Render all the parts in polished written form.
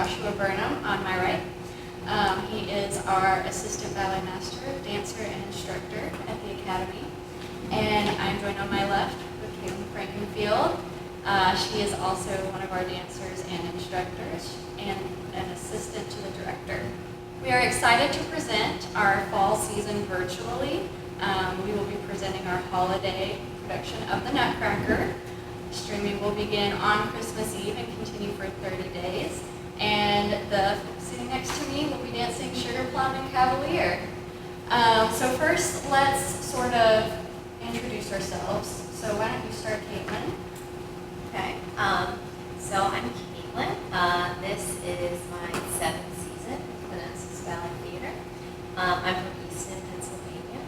Joshua Burnham on my right. He is our assistant ballet master, dancer, and instructor at the Academy. And I'm joined on my left with Kaitlin Frankenfield. She is also one of our dancers and instructors and an assistant to the director. We are excited to present our fall season virtually. We will be presenting our holiday production of the Nutcracker. Streaming will begin on Christmas Eve and continue for 30 days. And the sitting next to me will be dancing Sugar Plum and Cavalier. So first, let's sort of introduce ourselves. So why don't you start, Kaitlin? Okay, so I'm Kaitlin. This is my 7th season at Manassas Ballet Theater. I'm from Easton, Pennsylvania,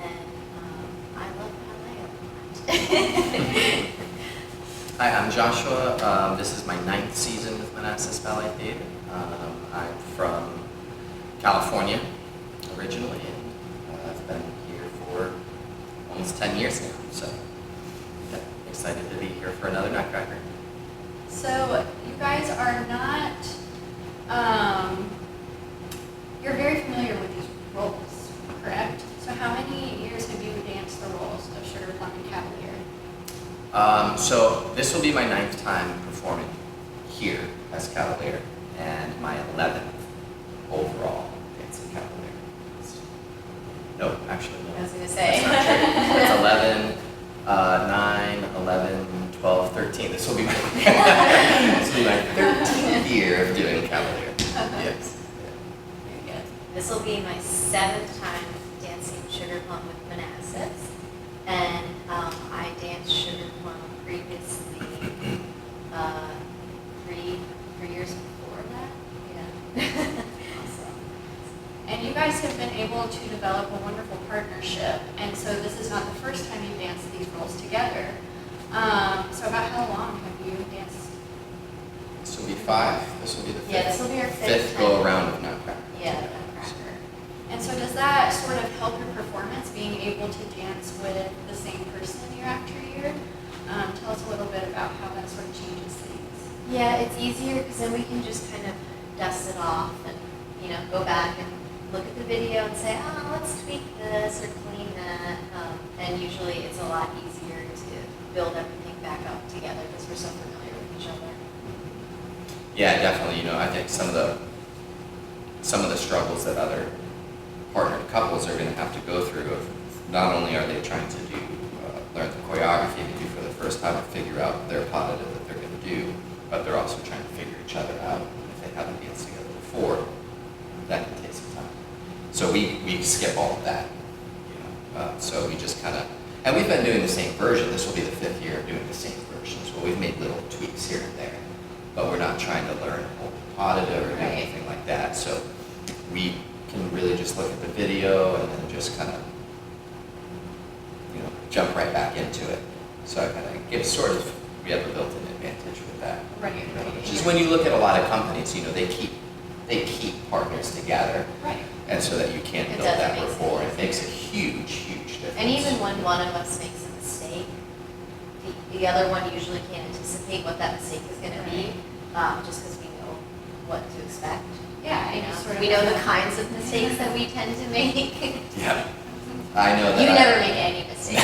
and I love ballet a lot. Hi, I'm Joshua. This is my 9th season with Manassas Ballet Theater. I'm from California originally, and I've been here for almost 10 years now, so yeah, excited to be here for another Nutcracker. So you guys are not, you're very familiar with these roles, correct? So how many years have you danced the roles of Sugar Plum and Cavalier? So this will be my 9th time performing here as Cavalier, and my 11th overall dancing Cavalier. No, actually no. I was going to say. That's not true. It's 11, 9, 11, 12, 13. This will be my, this will be my 13th year of doing Cavalier. Yes. Very good. This will be my 7th time dancing Sugar Plum with Manassas, and I danced Sugar Plum previously 3 years before that. Yeah. Awesome. And you guys have been able to develop a wonderful partnership, and so this is not the first time you've danced these roles together. So about how long have you danced? This will be 5. This will be the 5th. Yeah, this will be our 5th go time. around of Nutcracker. Yeah, Nutcracker. And so does that sort of help your performance, being able to dance with the same person year after year? Tell us a little bit about how that sort of changes things. Yeah, it's easier because then we can just kind of dust it off and, go back and look at the video and say, oh, let's tweak this or clean that. And usually it's a lot easier to build everything back up together because we're so familiar with each other. Yeah, definitely. I think some of the struggles that other partnered couples are going to have to go through of not only are they trying to learn the choreography to do for the first time and figure out their positive that they're going to do, but they're also trying to figure each other out. If they haven't danced together before, that can take some time. So we skip all of that. So we just kind of, and we've been doing the same version. This will be the 5th year of doing the same version. So we've made little tweaks here and there, but we're not trying to learn a whole positive or do anything like that. So we can really just look at the video and then just kind of, jump right back into it. So I kind of give we have a built-in advantage with that. Right. Which is when you look at a lot of companies, they keep partners together. Right. And so that you can build that rapport. It makes a huge, huge difference. And even when one of us makes a mistake, the other one usually can't anticipate what that mistake is going to be, just because we know what to expect. Yeah, We know the kinds of mistakes that we tend to make. Yeah. I know that You never make any mistakes.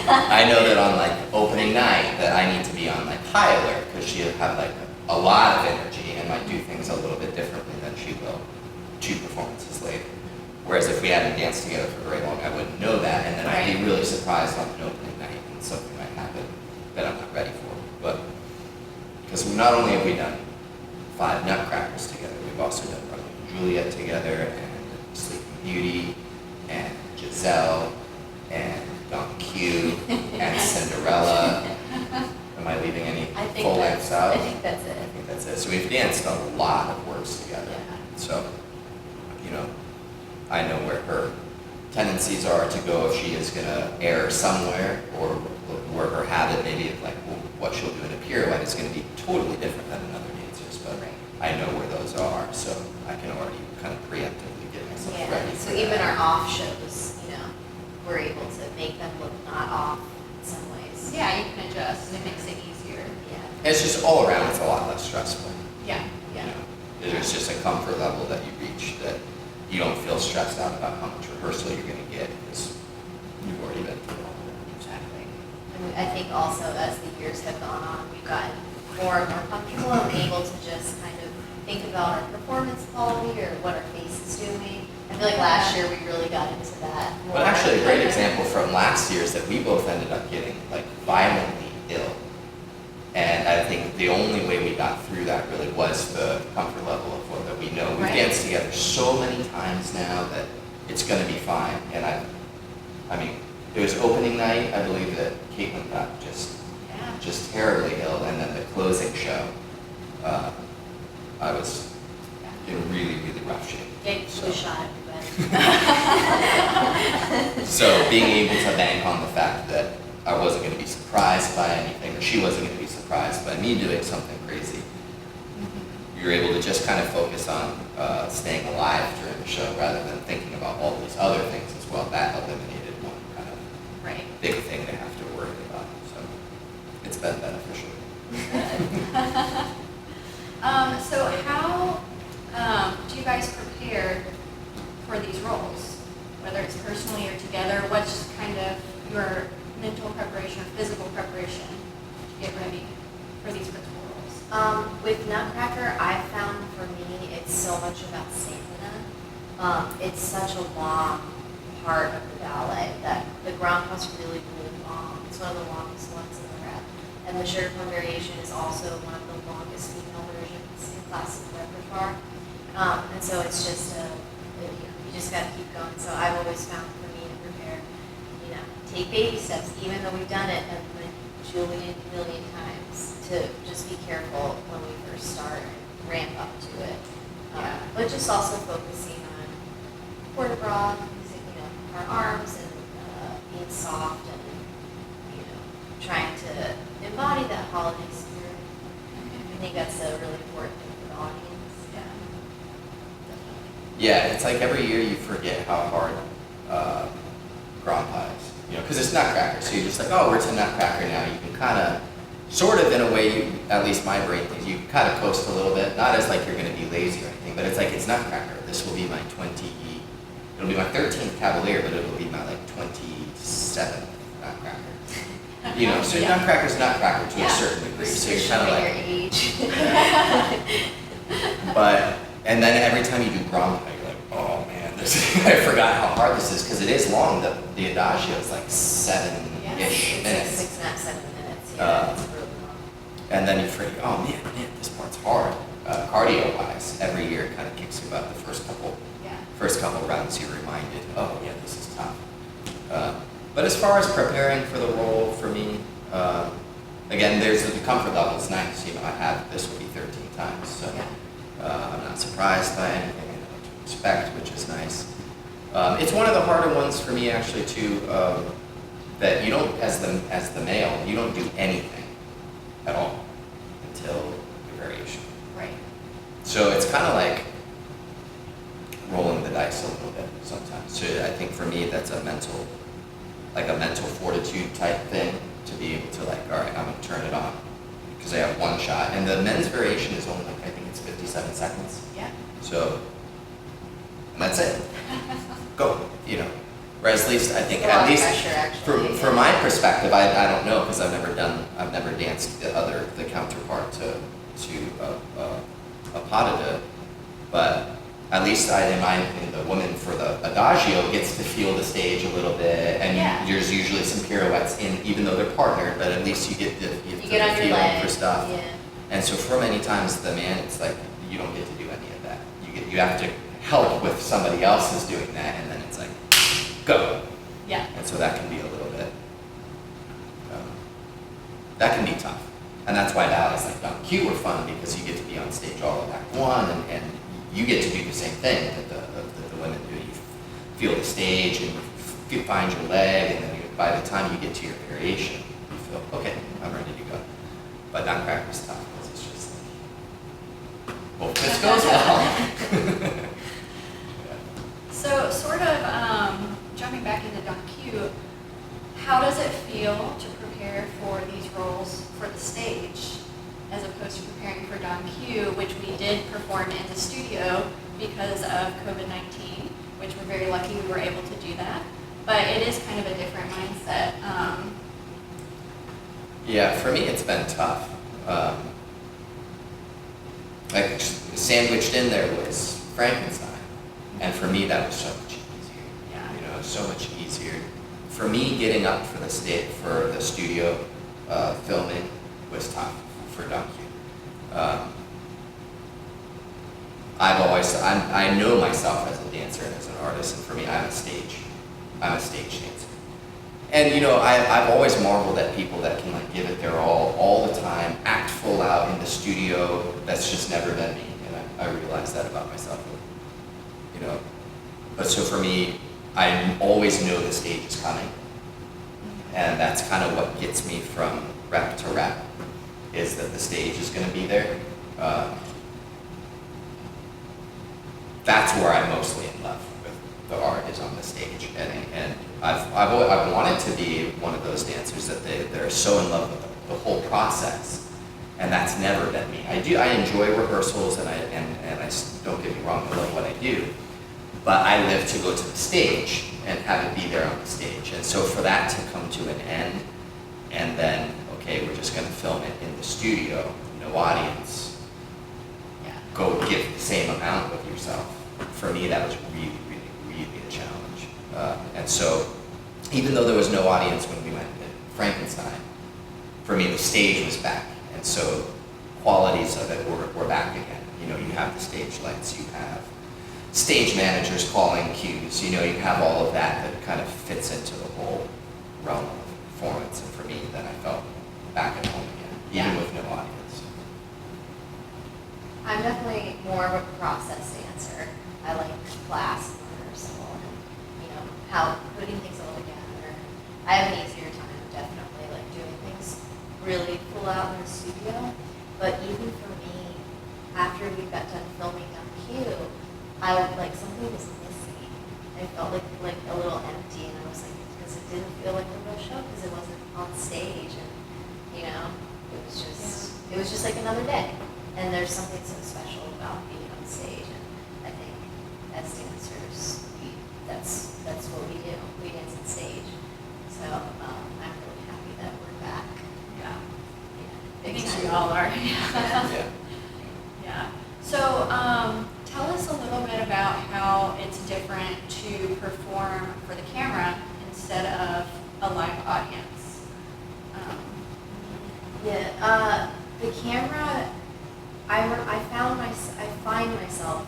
I know that on opening night that I need to be on high alert because she'll have a lot of energy and might do things a little bit differently than she will 2 performances later. Whereas if we hadn't danced together for very long, I wouldn't know that, and then I'd be really surprised on an opening night and something might happen that I'm not ready for. But because not only have we done 5 Nutcrackers together, we've also done Romeo and Juliet together, and Sleeping Beauty, and Giselle, and Don Q, and Cinderella. Am I leaving any full lengths out? I think that's it. I think that's it. So we've danced a lot of works together. Yeah. So, I know where her tendencies are to go if she is going to err somewhere, or where her habit maybe of what she'll do in a pirouette is going to be totally different than another dancer's. But I know where those are, so I can already kind of preemptively get myself ready. So even our off shows, we're able to make them look not off in some ways. Yeah, you can adjust. It makes it easier. Yeah. It's just all around, it's a lot less stressful. Yeah. there's just a comfort level that you reach that you don't feel stressed out about how much rehearsal you're going to get because you've already been through all of it. Exactly. And I think also as the years have gone on, we've gotten more and more comfortable and able to just kind of think about our performance quality or what our face is doing. I feel like last year we really got into that more. But actually, a great example from last year is that we both ended up getting like violently ill. And I think the only way we got through that really was the comfort level of what that we know. We've danced together so many times now that it's going to be fine. And I mean, it was opening night. I believe that Kaitlin got just terribly ill, and then the closing show, I was in really, really rough shape. We shot everybody. So being able to bank on the fact that I wasn't going to be surprised by anything, or she wasn't going to be surprised by me doing something crazy, you're able to just kind of focus on staying alive during the show rather than thinking about all these other things as well. That eliminated one kind of big thing to have to worry about. So it's been beneficial. So how do you guys prepare for these roles, whether it's personally or together? What's kind of your mental preparation or physical preparation to get ready for these principal roles? With Nutcracker, I found for me it's so much about stamina. It's such a long part of the ballet that the ground pass really, really long. It's one of the longest ones in the rep. And the sugar plum variation is also one of the longest female versions in classical repertoire. And so it's just you just got to keep going. So I've always found for me to prepare, take baby steps, even though we've done it a million times, to just be careful when we first start and ramp up to it. But just also focusing on port de bras, using our arms and being soft and trying to embody that holiday spirit. I think that's a really important thing for the audience. Yeah, it's like every year you forget how hard Grandpa is. Because it's Nutcracker, so you're just like, oh, we're to Nutcracker now. You can kind of, sort of in a way, at least my brain thinks, you kind of coast a little bit. Not as like you're going to be lazy or anything, but it's like, it's Nutcracker. This will be my it'll be my 13th Cavalier, but it'll be my 27th Nutcracker. So Nutcracker's Nutcracker to a certain degree. So you're kind of like, your age. And then every time you do Grandpa, you're like, oh man, I forgot how hard this is, because it is long. The Adagio is like 7-ish minutes. 6.5, 7 minutes. It's really long. And then you forget, oh man, this part's hard. Cardio-wise, every year it kind of kicks you up. The first couple rounds, you're reminded, oh yeah, this is tough. But as far as preparing for the role, for me, again, there's the comfort level is nice. I have this will be 13 times, so I'm not surprised by anything. I know what to expect, which is nice. It's one of the harder ones for me, actually, too. That you don't, as the male, you don't do anything at all until the variation. Right. So it's kind of like rolling the dice a little bit sometimes. So I think for me, that's a mental fortitude type thing to be able to all right, I'm gonna turn it on because I have one shot. And the men's variation is only I think it's 57 seconds. Yeah. So, and that's it. Go. Whereas at least I think at least from my perspective, I don't know because I've never danced the counterpart to a pas de deux, but at least the woman for the Adagio gets to feel the stage a little bit, and there's usually some pirouettes even though they're partnered, but at least you get the feeling for stuff. Yeah. And so for many times the man, it's like you don't get to do any of that. You have to help with somebody else is doing that, and then it's like go. Yeah. And so that can be a little bit. That can be tough, and that's why ballets like Don Q were fun because you get to be on stage all of Act 1 and you get to do the same thing that the women do. You feel the stage and you find your leg, and then by the time you get to your variation, you feel, okay, I'm ready to go. But Nutcracker's tough because it's just like, hope this goes well. So sort of jumping back into Don Q, how does it feel to prepare for these roles for the stage? as opposed to preparing for Don Q, which we did perform in the studio because of COVID-19, which we're very lucky we were able to do that. But it is kind of a different mindset. Yeah, for me it's been tough. Like sandwiched in there was Frankenstein, and for me that was so much easier. Yeah. You know, so much easier. For me, getting up for the studio filming was tough for Don Q. I know myself as a dancer and as an artist, and for me, I'm a stage dancer. And you know, I've always marveled at people that can like give it their all the time, act full out in the studio. That's just never been me, and I realize that about myself. You know, but so for me, I always know the stage is coming, and that's kind of what gets me from rep to rep, is that the stage is going to be there. That's where I'm mostly in love with the art, is on the stage, and I've wanted to be one of those dancers that they're so in love with the whole process, and that's never been me. I enjoy rehearsals, and I don't get me wrong, I love what I do, but I live to go to the stage and have it be there on the stage, and so for that to come to an end, and then okay, we're just going to film it in the studio, no audience. Go give the same amount of yourself. For me, that was really, really, really a challenge. And so, even though there was no audience when we went to Frankenstein, for me, the stage was back. And so, qualities of it were back again. You know, you have the stage lights, you have stage managers calling cues, you know, you have all of that kind of fits into the whole realm of performance. And for me, then I felt back at home again, even with no audience. I'm definitely more of a process dancer. I like class and rehearsal and, you know, how putting things all together. I have an easier time definitely like doing things really full out in the studio. But even for me, after we got done filming on Q, I would like something was missing. I felt like a little empty, and I was like, because it didn't feel like a real show because it wasn't on stage, and you know, it was just like another day. And there's something so special about being on stage, and I think as dancers, that's what we do. We dance on stage. So I'm really happy that we're back. Yeah. Yeah, I big think time. we all are. Yeah. Yeah. So tell us a little bit about how it's different to perform for the camera instead of a live audience. The camera. I find myself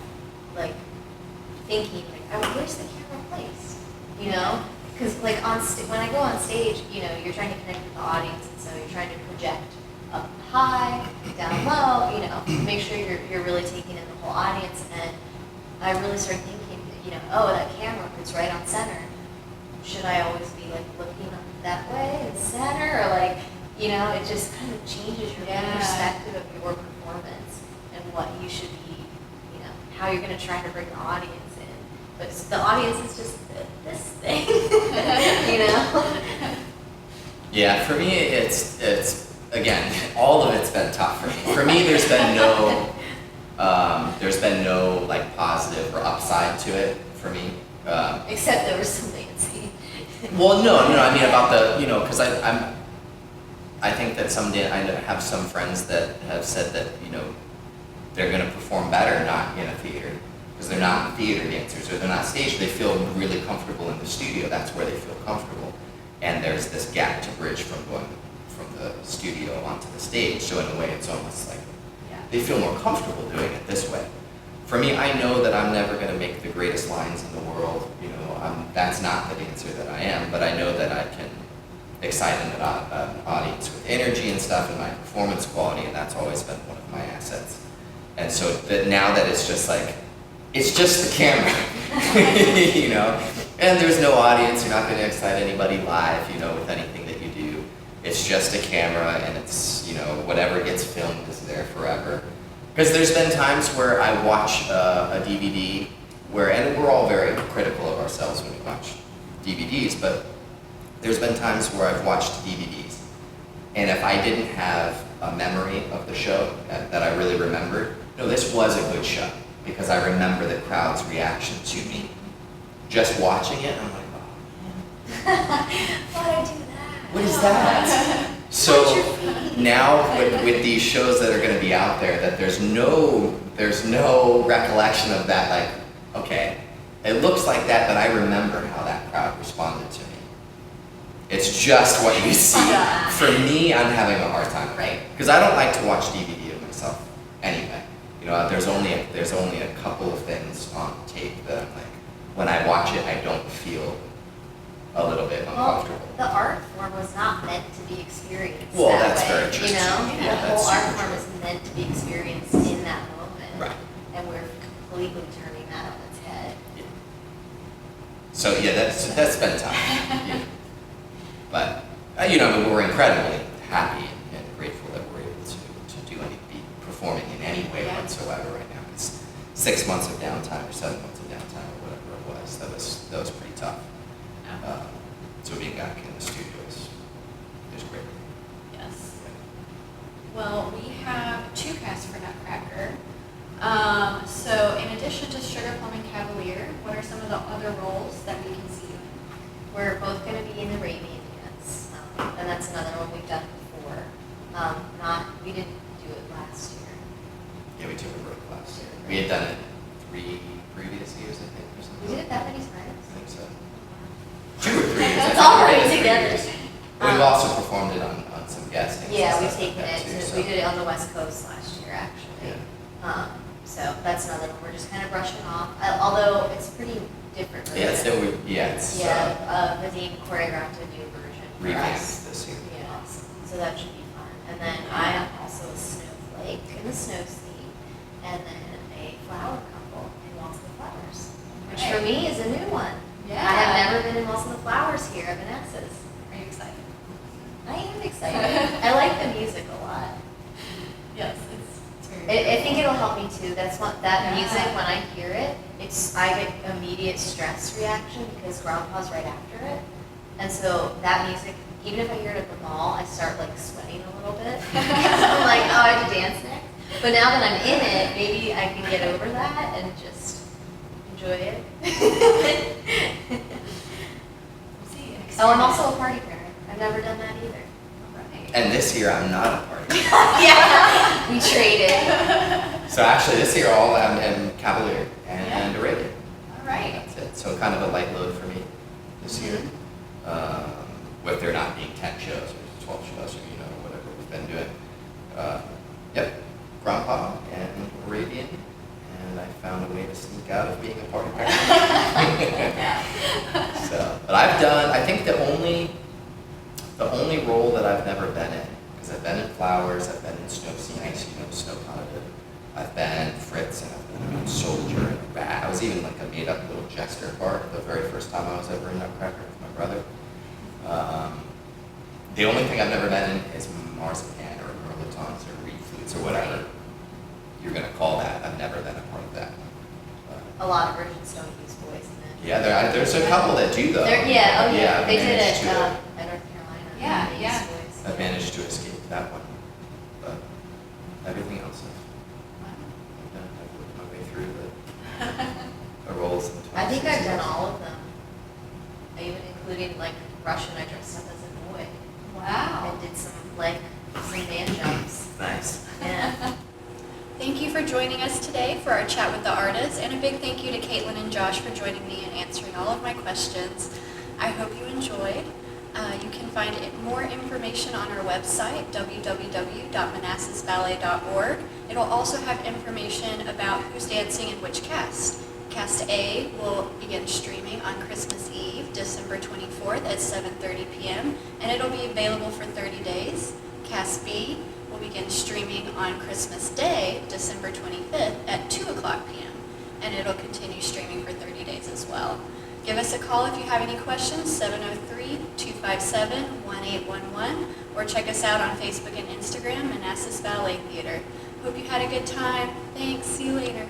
like thinking like, where's the camera placed? You know, because like when I go on stage, you know, you're trying to connect with the audience, and so you're trying to project up high, down low. You know, make sure you're really taking in the whole audience. And I really started thinking, you know, oh, that camera is right on center. Should I always be like looking up that way in center, or like, you know, it just kind of changes your perspective of your performance and what you should be, you know, how you're going to try to bring the audience in. But the audience is just this thing, you know? Yeah, for me, it's again, all of it's been tough for me. For me, there's been no like positive or upside to it for me. Except there was some Nancy. Well, no, I mean about the, you know, because I think that someday I have some friends that have said that, you know, they're going to perform better not in a theater, because they're not theater dancers or they're not stage. They feel really comfortable in the studio. That's where they feel comfortable. And there's this gap to bridge from going from the studio onto the stage. So in a way, it's almost like they feel more comfortable doing it this way. For me, I know that I'm never going to make the greatest lines in the world. You know, that's not the dancer that I am, but I know that I can excite an audience with energy and stuff, and my performance quality, and that's always been one of my assets. And so that now that it's just like, it's just the camera, you know, and there's no audience, you're not going to excite anybody live, you know, with anything that you do. It's just a camera, and it's, you know, whatever gets filmed is there forever. Because there's been times where I watch a DVD and we're all very critical of ourselves when we watch DVDs, but there's been times where I've watched DVDs, and if I didn't have a memory of the show that I really remembered. No, this was a good show because I remember the crowd's reaction to me. Just watching it, I'm like, oh man. Why'd I do that? What is that? So now with these shows that are going to be out there, that there's no recollection of that. Like, okay, it looks like that, but I remember how that crowd responded to me. It's just what you see. For me, I'm having a hard time, Right. because I don't like to watch DVD of myself anyway. You know, there's only a couple of things on tape that I'm like, when I watch it, I don't feel a little bit uncomfortable. Well, the art form was not meant to be experienced Well, that that's way, very true. you know? Yeah, The that's whole art super form true. is meant to be experienced in that moment. Right. And we're completely turning that on its head. Yeah. So yeah, that's been tough. Yeah. But you know, we're incredibly happy and grateful that we're able to do any be performing in any way Yeah. whatsoever right now. It's 6 months of downtime or 7 months of downtime or whatever it was. That was pretty tough. So being back in the studios is great. Yes. Well, we have 2 casts for Nutcracker. So in addition to Sugar Plum and Cavalier, what are some of the other roles that we can see you in? We're both going to be in the Arabian dance, and that's another one we've done before. We didn't do it last year. Yeah, we took a break last year. We had done it 3 previous years, I think, or something. We did it that many I times. think so. 2 or 3 years. It's I think all we did right it 3 together. years. We've also performed it on some guest things. Yeah, and we've stuff like taken that it. too, so. We did it on the West Coast last year, actually. Yeah. So that's another one. We're just kind of brushing off. Although it's pretty different. Yeah, it's version. it's Vadim choreographed a new version for revamped us. this year. Yeah, so that should be fun. And then I am also a snowflake in the snow scene, and then a flower couple in Waltz of the Flowers, which for me is a new one. Yeah. I have never been in Waltz of the Flowers here at Manassas. Are you excited? I am excited. I like the music a lot. Yes, it's very I think it'll help me too. That's what that Yeah. music, when I hear it, I get immediate stress reaction because Grandpa's right after it. And so that music, even if I hear it at the mall, I start like sweating a little bit. I'm like, oh, I have to dance next. But now that I'm in it, maybe I can get over that and just enjoy it. See, Oh, I'm also a party parent. I've never done that either. Right. And this year I'm not a party. Yeah, we traded. So actually this year all I'm Cavalier and Arabian. All right. That's it. So kind of a light load for me this year. With there not being 10 shows or 12 shows or whatever we've been doing. Yep, Grandpa and Arabian, and I found a way to sneak out of being a party parent. So, but I think the only role that I've never been in, because I've been in Flowers, I've been in Snow Scenes, Snow Positive, I've been Fritz, and I've been a soldier and a rat. I was even like a made-up little jester part the very first time I was ever in Nutcracker with my brother. The only thing I've never been in is Marzipan or Merlotons or reed flutes or whatever you're going to call that. I've never been a part of that. A lot of versions don't use voice in it. Yeah, there's a couple that do though. They I've did it managed at North Carolina. Yeah, They yeah. used voice. I've managed to escape that one, but everything else I've worked my way through the roles. In the I think 26 I've done years. all of them. Even including like Russian, I dressed up as a boy. Wow. And did some man jumps. Nice. Yeah. Thank you for joining us today for our chat with the artists, and a big thank you to Kaitlin and Josh for joining me and answering all of my questions. I hope you enjoyed. You can find more information on our website, www.manassasballet.org. It will also have information about who's dancing in which cast. Cast A will begin streaming on Christmas Eve, December 24th at 7:30 p.m., and it'll be available for 30 days. Cast B will begin streaming on Christmas Day, December 25th at 2 o'clock p.m., and it'll continue streaming for 30 days as well. Give us a call if you have any questions, 703-257-1811, or check us out on Facebook and Instagram, Manassas Ballet Theater. Hope you had a good time. Thanks. See you later.